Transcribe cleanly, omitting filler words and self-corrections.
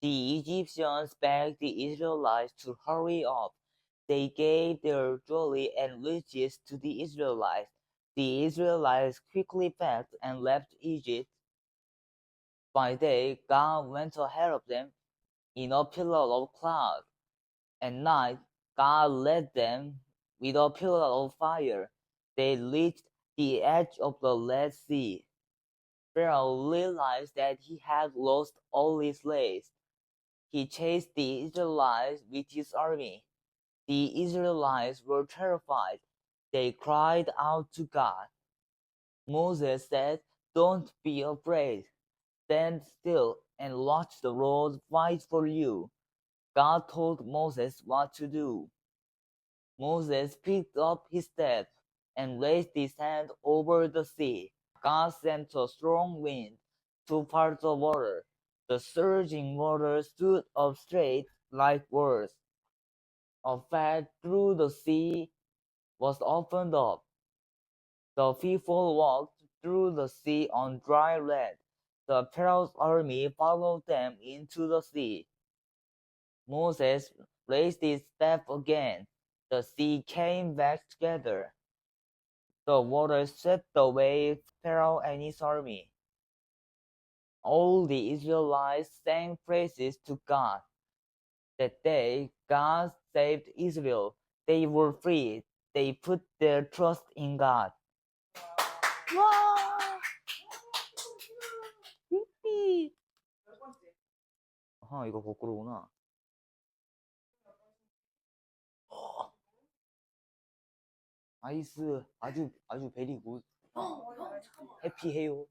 The Egyptians begged the Israelites to hurry up. They gave their jewelry and riches to the Israelites. The Israelites quickly packed and left Egypt. By day, God went ahead of them in a pillar of cloud. At night, God led them with a pillar of fire. They reached the edge of the Red Sea. Pharaoh realized that he had lost all his slaves. He chased the Israelites with his army. The Israelites were terrified. They cried out to God. Moses said, "Don't be afraid. Stand still and watch the Lord fight for you." God told Moses what to do. Moses picked up his staff and raised his hand over the sea. God sent a strong wind to part the water. The surging water stood up straight like words. A path through the sea was opened up. The people walked through the sea on dry land. The Pharaoh's army followed them into the sea. Moses raised his staff again. The sea came back together. The water swept away Pharaoh and his army. All the Israelites sang praises to God. That day, God saved Israel. They were free. They put their trust in God. 와! 삐삐! 아, 이거 거꾸로구나. 나이스. 아주 베리 굿. 해피해요.